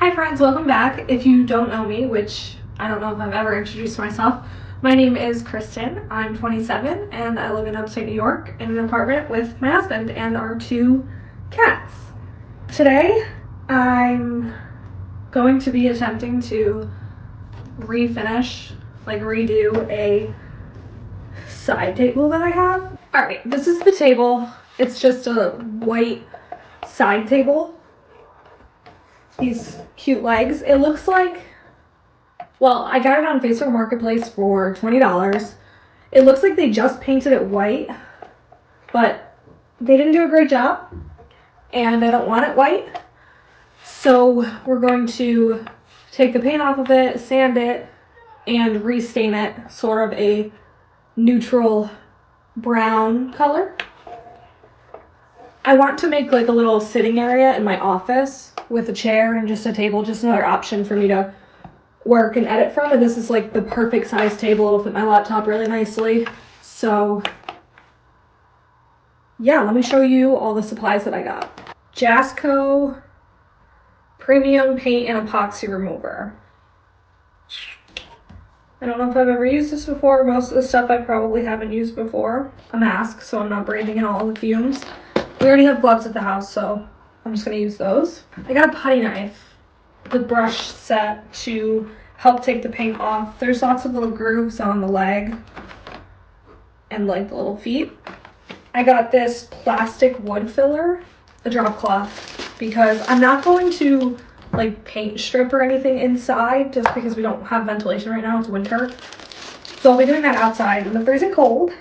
Hi friends, welcome back. If you don't know me, which I don't know if I've ever introduced myself, my name is Kristen. I'm 27 and I live in upstate New York in an apartment with my husband and our 2 cats. Today, I'm going to be attempting to redo a side table that I have. Alright, this is the table. It's just a white side table. These cute legs. It looks like, well, I got it on Facebook Marketplace for $20. It looks like they just painted it white, but they didn't do a great job, and I don't want it white. So we're going to take the paint off of it, sand it, and restain it sort of a neutral brown color. I want to make like a little sitting area in my office with a chair and just a table, just another option for me to work and edit from. And this is like the perfect size table. It'll fit my laptop really nicely. So yeah, let me show you all the supplies that I got. Jasco Premium Paint and Epoxy Remover. I don't know if I've ever used this before. Most of the stuff I probably haven't used before. A mask, so I'm not breathing in all the fumes. We already have gloves at the house, so I'm just gonna use those. I got a putty knife, the brush set to help take the paint off. There's lots of little grooves on the leg and like the little feet. I got this plastic wood filler, a drop cloth, because I'm not going to like paint strip or anything inside just because we don't have ventilation right now, it's winter. So I'll be doing that outside. In the freezing cold,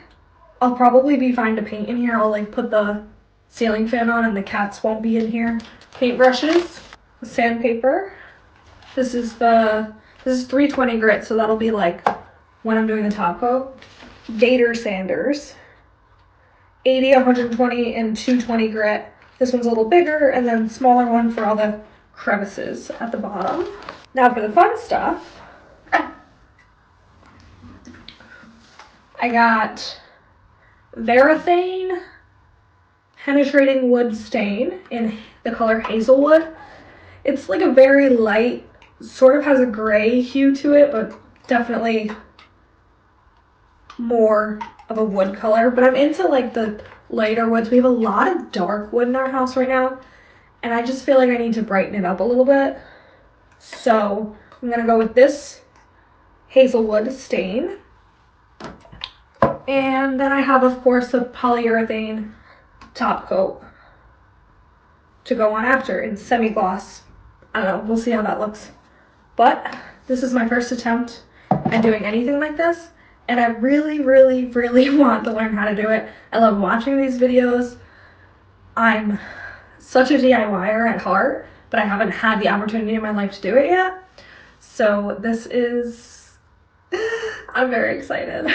I'll probably be fine to paint in here. I'll like put the ceiling fan on and the cats won't be in here. Paintbrushes, sandpaper. This is 320 grit, so that'll be like when I'm doing the top coat. Gator sanders, 80, 120, and 220 grit. This one's a little bigger, and then smaller one for all the crevices at the bottom. Now for the fun stuff, I got Varathane Penetrating Wood Stain in the color Hazelwood. It's like a very light, sort of has a gray hue to it, but definitely more of a wood color. But I'm into like the lighter woods. We have a lot of dark wood in our house right now, and I just feel like I need to brighten it up a little bit. So I'm gonna go with this Hazelwood stain. And then I have, of course, the polyurethane top coat to go on after in semi-gloss. I don't know, we'll see how that looks. But this is my first attempt at doing anything like this, and I really want to learn how to do it. I love watching these videos. I'm such a DIYer at heart, but I haven't had the opportunity in my life to do it yet. So this is, I'm very excited.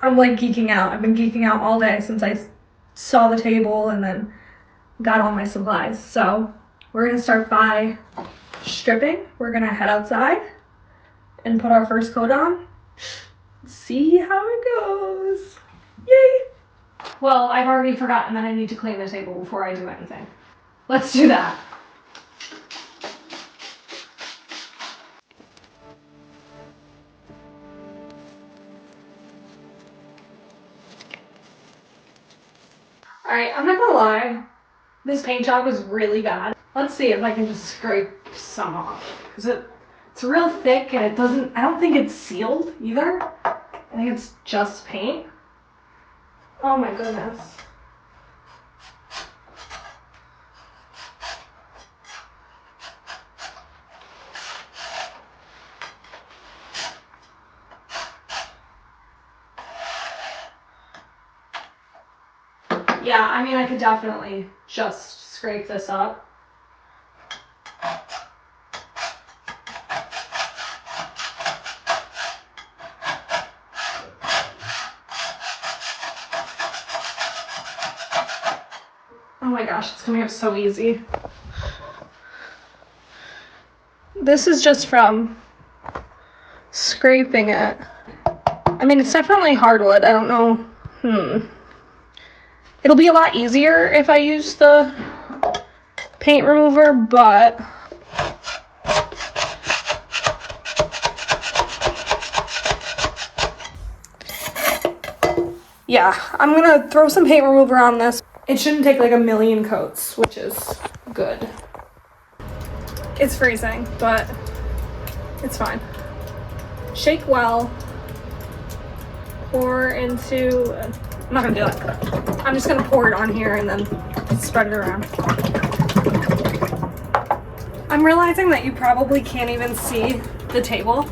I'm like geeking out. I've been geeking out all day since I saw the table and then got all my supplies. So we're gonna start by stripping. We're gonna head outside and put our first coat on. See how it goes. Yay! Well, I've already forgotten that I need to clean the table before I do anything. Let's do that. Alright, I'm not gonna lie. This paint job is really bad. Let's see if I can just scrape some off. Because it's real thick and I don't think it's sealed either. I think it's just paint. Oh my goodness. Yeah, I mean, I could definitely just scrape this up. Oh my gosh, it's coming up so easy. This is just from scraping it. I mean, it's definitely hardwood. I don't know. It'll be a lot easier if I use the paint remover, but Yeah, I'm gonna throw some paint remover on this. It shouldn't take like a million coats, which is good. It's freezing, but it's fine. Shake well. Pour into, I'm not gonna do that. I'm just gonna pour it on here and then spread it around. I'm realizing that you probably can't even see the table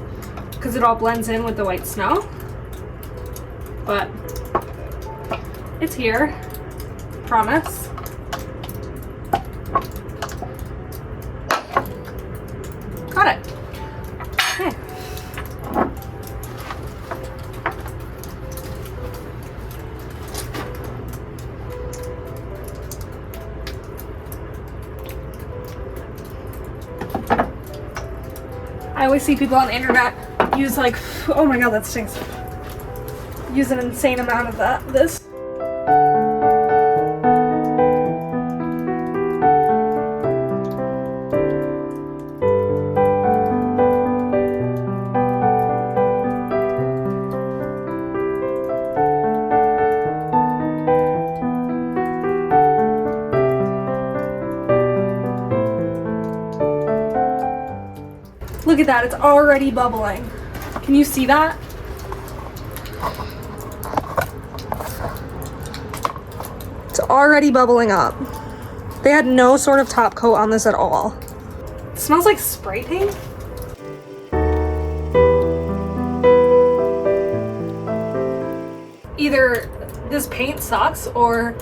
because it all blends in with the white snow. But it's here, promise. Got it. Okay. I always see people on the internet use like, oh my god, that stinks. Use an insane amount of this. Look at that, it's already bubbling. Can you see that? It's already bubbling up. They had no sort of top coat on this at all. It smells like spray paint. Either this paint sucks or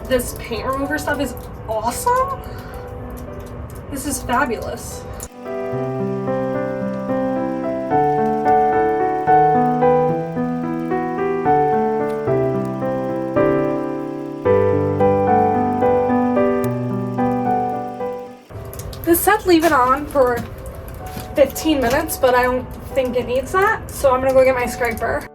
this paint remover stuff is awesome. This is fabulous. This said leave it on for 15 minutes, but I don't think it needs that, so I'm gonna go get my scraper.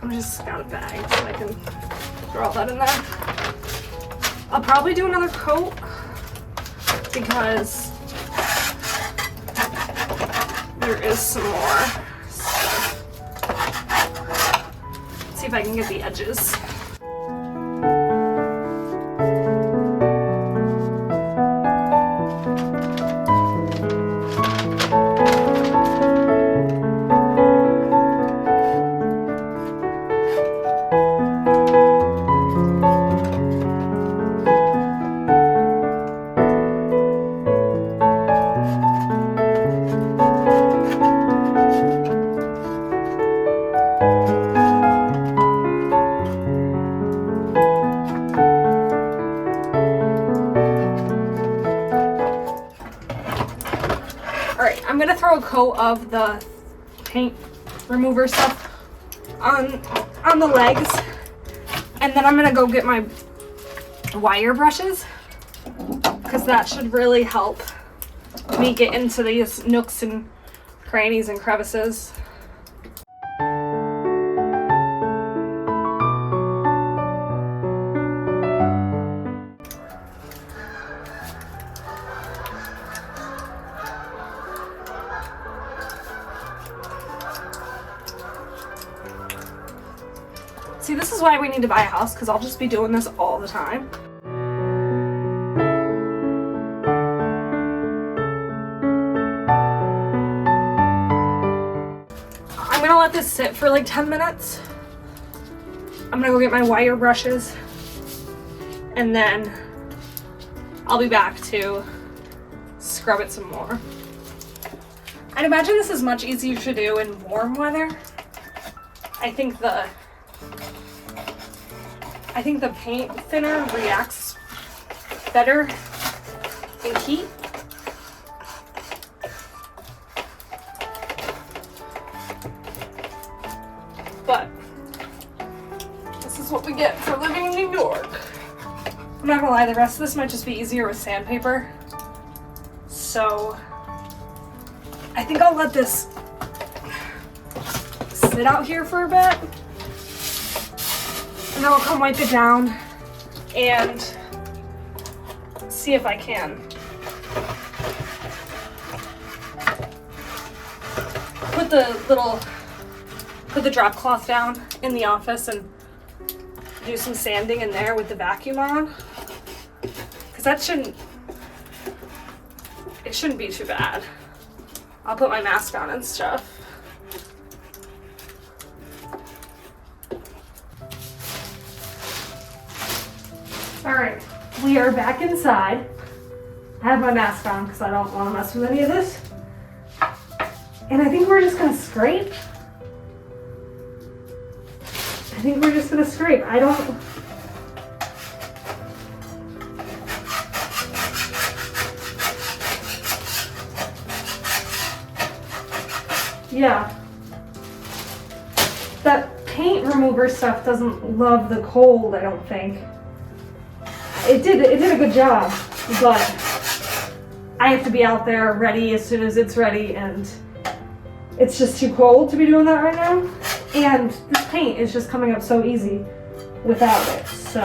I'm just got a bag so I can throw all that in there. I'll probably do another coat because there is some more stuff. Let's see if I can get the edges. Alright, I'm gonna throw a coat of the paint remover stuff on the legs, and then I'm gonna go get my wire brushes because that should really help me get into these nooks and crannies and crevices. See, this is why we need to buy a house, because I'll just be doing this all the time. I'm gonna let this sit for like 10 minutes. I'm gonna go get my wire brushes and then I'll be back to scrub it some more. I'd imagine this is much easier to do in warm weather. I think the paint thinner reacts better in heat. But this is what we get for living in New York. I'm not gonna lie, the rest of this might just be easier with sandpaper. So I think I'll let this sit out here for a bit. And then I'll come wipe it down and see if I can put the drop cloth down in the office and do some sanding in there with the vacuum on. Cause it shouldn't be too bad. I'll put my mask on and stuff. All right, we are back inside. I have my mask on because I don't want to mess with any of this. And I think we're just gonna scrape. I don't. Yeah. That paint remover stuff doesn't love the cold, I don't think. It did a good job, but I have to be out there ready as soon as it's ready, and it's just too cold to be doing that right now. And this paint is just coming up so easy without it, so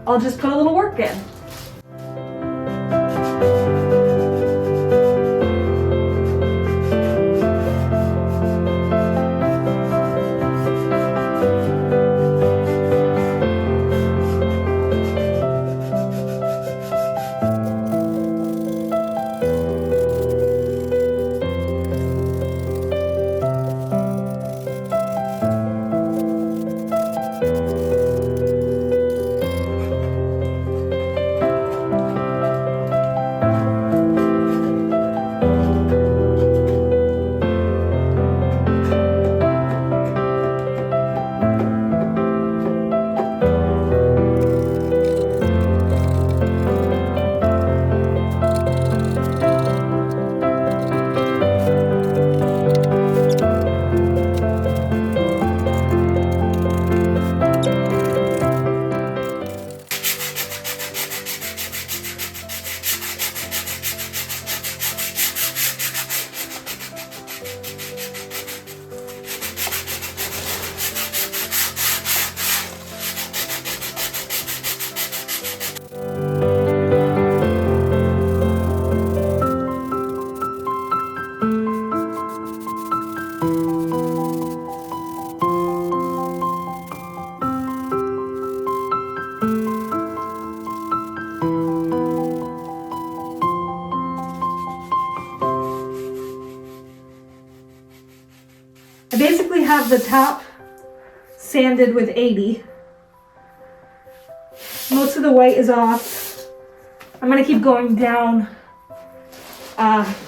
I'll just put a little work in. I basically have the top sanded with 80. Most of the white is off. I'm gonna keep going down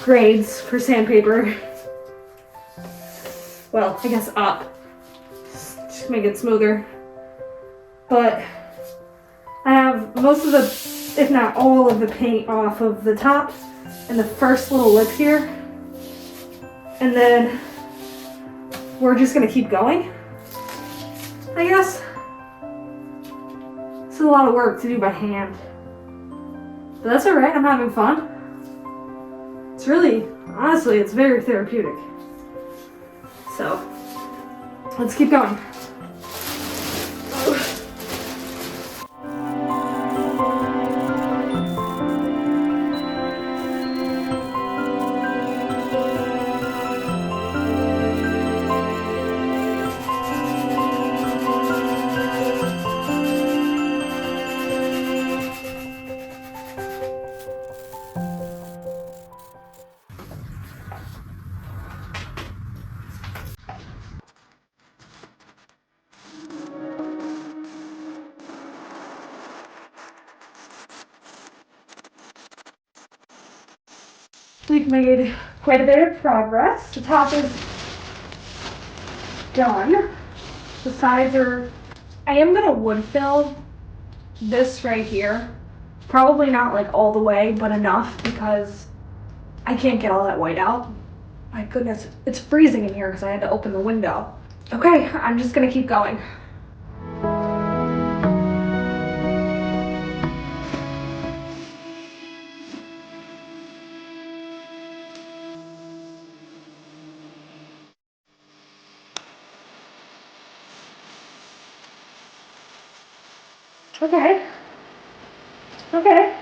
grades for sandpaper. Well, I guess up, just to make it smoother. But I have most of the, if not all of the paint off of the top and the first little lip here. And then we're just gonna keep going, I guess. It's a lot of work to do by hand, but that's all right, I'm having fun. It's really, honestly, it's very therapeutic. So, let's keep going. we've made quite a bit of progress. The top is done. The sides are, I am gonna wood fill this right here. Probably not like all the way, but enough because I can't get all that white out. My goodness, it's freezing in here because I had to open the window. Okay, I'm just gonna keep going. Okay. Okay.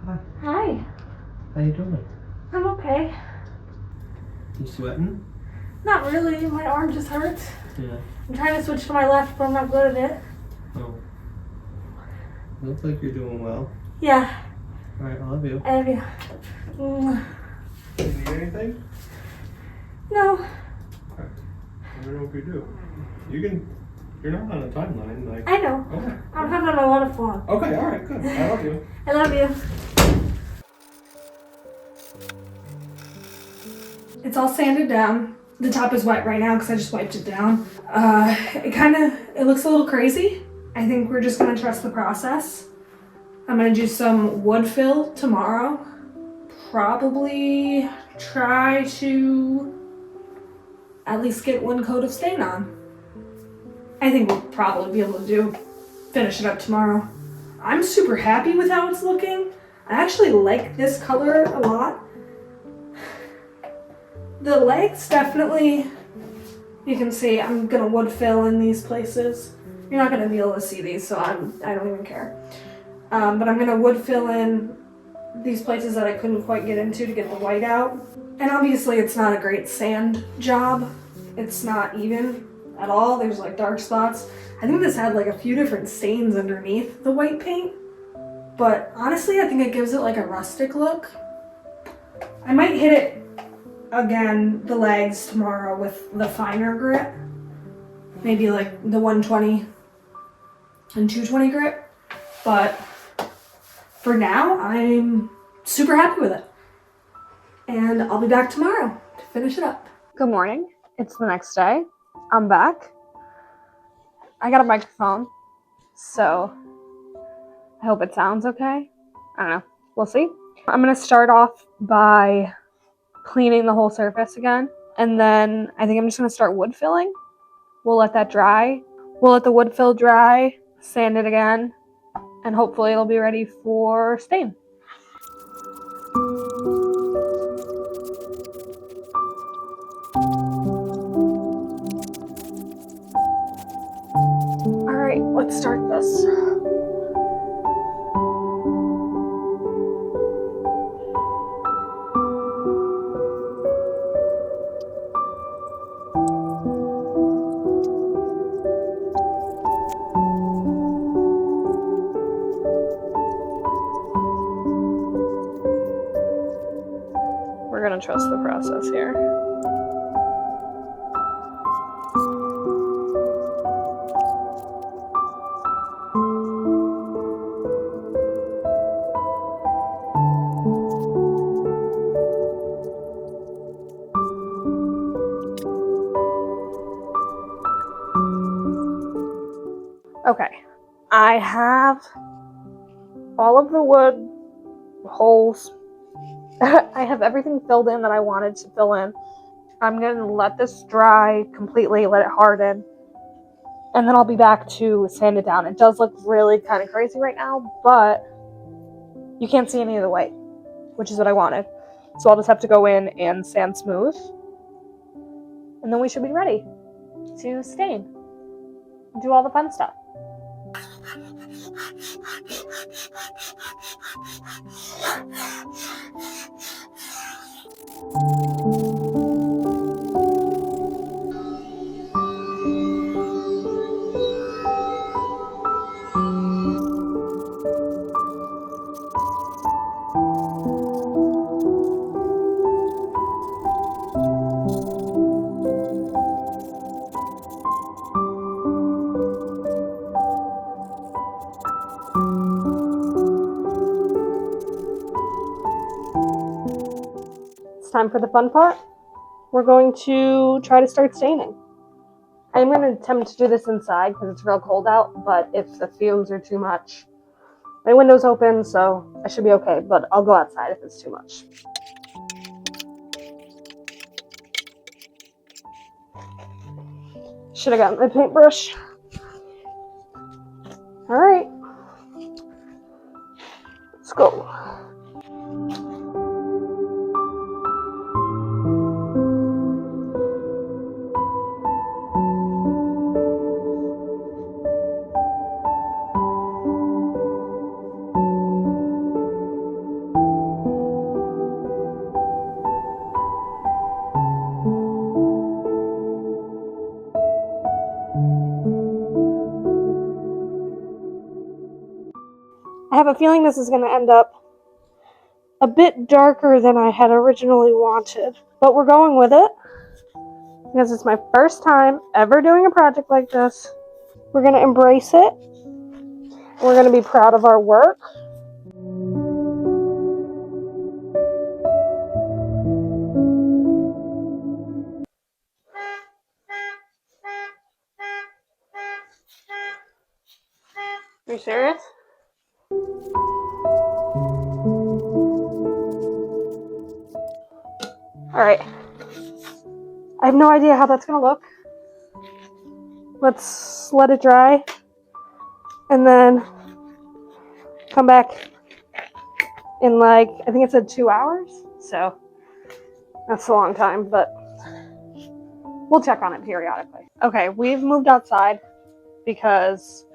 Hi. Hi. How you doing? I'm okay. You sweating? Not really. My arm just hurts. Yeah. I'm trying to switch to my left, but I'm not good at it. Oh. Looks like you're doing well. Yeah. Alright, I love you. I love you. Do you need anything? No. Okay. I don't know if you do. You're not on a timeline, like. I know. Okay. I'm having a lot of fun. Okay, alright, good. I love you. I love you. It's all sanded down. The top is wet right now because I just wiped it down. It looks a little crazy. I think we're just gonna trust the process. I'm gonna do some wood fill tomorrow. Probably try to at least get one coat of stain on. I think we'll probably be able to finish it up tomorrow. I'm super happy with how it's looking. I actually like this color a lot. The legs definitely, you can see I'm gonna wood fill in these places. You're not gonna be able to see these, so I don't even care. But I'm gonna wood fill in these places that I couldn't quite get into to get the white out. And obviously it's not a great sand job. It's not even at all. There's like dark spots. I think this had like a few different stains underneath the white paint. But honestly, I think it gives it like a rustic look. I might hit it again, the legs tomorrow with the finer grit. Maybe like the 120 and 220 grit. But for now, I'm super happy with it. And I'll be back tomorrow to finish it up. Good morning. It's the next day. I'm back. I got a microphone, so I hope it sounds okay. I don't know. We'll see. I'm going to start off by cleaning the whole surface again. And then I think I'm just going to start wood filling. We'll let that dry. We'll let the wood fill dry, sand it again, and hopefully it'll be ready for stain. Alright, let's start this. We're gonna trust the process here. Okay, I have all of the wood holes. I have everything filled in that I wanted to fill in. I'm going to let this dry completely, let it harden, and then I'll be back to sand it down. It does look really kind of crazy right now, but you can't see any of the white, which is what I wanted. So I'll just have to go in and sand smooth, and then we should be ready to stain and do all the fun stuff. it's time for the fun part. We're going to try to start staining. I'm going to attempt to do this inside because it's real cold out, but if the fumes are too much, my window's open, so I should be okay, but I'll go outside if it's too much. Should have gotten my paintbrush. All right, let's go. I have a feeling this is going to end up a bit darker than I had originally wanted, but we're going with it because it's my first time ever doing a project like this. We're going to embrace it. We're going to be proud of our work. Are you serious? Alright. I have no idea how that's going to look. Let's let it dry and then come back in I think it said 2 hours. So that's a long time, but we'll check on it periodically. Okay, we've moved outside because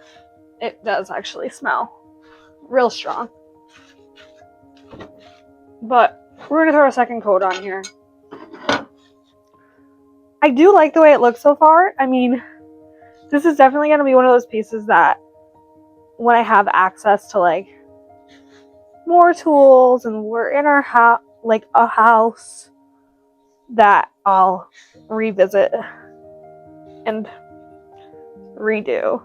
it does actually smell real strong. But we're going to throw a second coat on here. I do like the way it looks so far. I mean, this is definitely going to be one of those pieces that when I have access to more tools and we're in our a house, that I'll revisit and redo,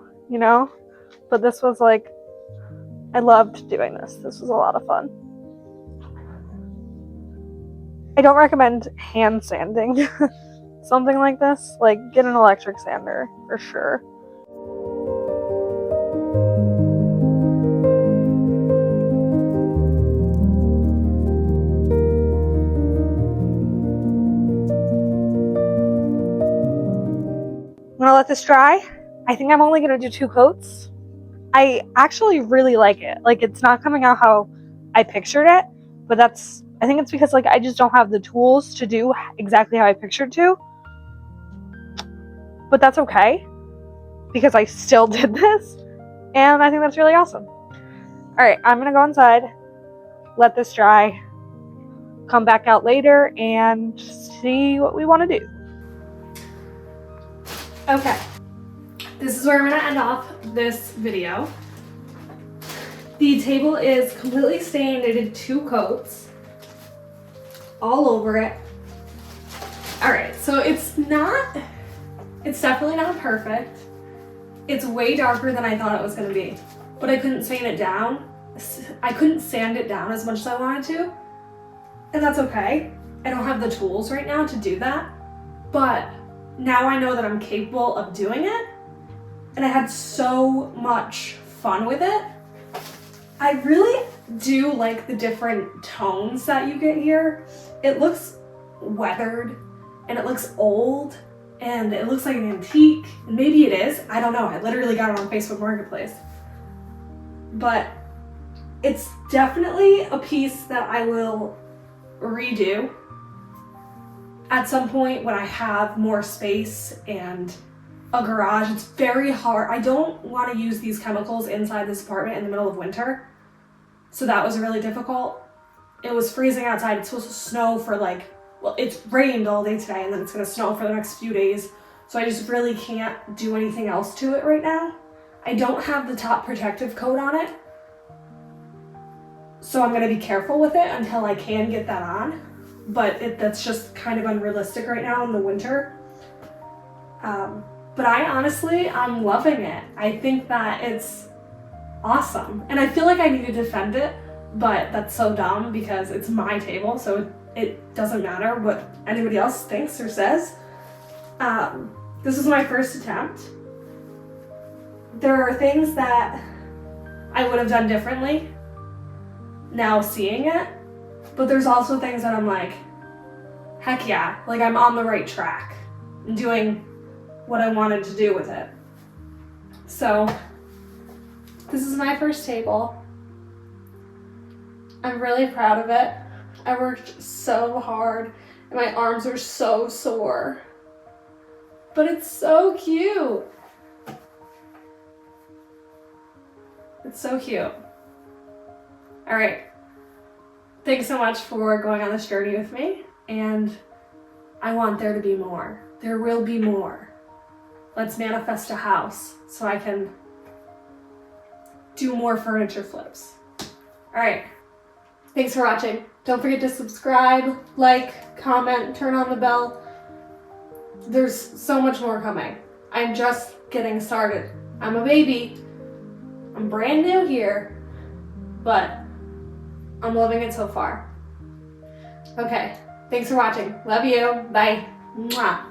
But this was I loved doing this. This was a lot of fun. I don't recommend hand sanding something like this. Get an electric sander for sure. I'm gonna let this dry. I think I'm only gonna do 2 coats. I actually really like it. It's not coming out how I pictured it, but I think it's because I just don't have the tools to do exactly how I pictured to. But that's okay because I still did this, and I think that's really awesome. All right, I'm gonna go inside, let this dry, come back out later, and see what we want to do. Okay, this is where I'm gonna end off this video. The table is completely stained. I did 2 coats all over it. All right, so it's definitely not perfect. It's way darker than I thought it was gonna be, but I couldn't sand it down. I couldn't sand it down as much as I wanted to, and that's okay. I don't have the tools right now to do that, but now I know that I'm capable of doing it, and I had so much fun with it. I really do like the different tones that you get here. It looks weathered, and it looks old, and it looks like an antique. And maybe it is, I don't know. I literally got it on Facebook Marketplace. But it's definitely a piece that I will redo at some point when I have more space and a garage. It's very hard. I don't want to use these chemicals inside this apartment in the middle of winter. So that was really difficult. It was freezing outside. It's supposed to snow for it's rained all day today, and then it's gonna snow for the next few days. So I just really can't do anything else to it right now. I don't have the top protective coat on it, so I'm gonna be careful with it until I can get that on. But that's just kind of unrealistic right now in the winter. But I'm loving it. I think that it's awesome. And I feel like I need to defend it, but that's so dumb because it's my table, so it doesn't matter what anybody else thinks or says. This was my first attempt. There are things that I would have done differently now seeing it, but there's also things that I'm like, heck yeah, like I'm on the right track and doing what I wanted to do with it. So this is my first table. I'm really proud of it. I worked so hard and my arms are so sore, but it's so cute. It's so cute. All right. Thanks so much for going on this journey with me, and I want there to be more. There will be more. Let's manifest a house so I can do more furniture flips. All right. Thanks for watching. Don't forget to subscribe, like, comment, turn on the bell. There's so much more coming. I'm just getting started. I'm a baby. I'm brand new here, but I'm loving it so far. Okay, thanks for watching. Love you. Bye. Mwah.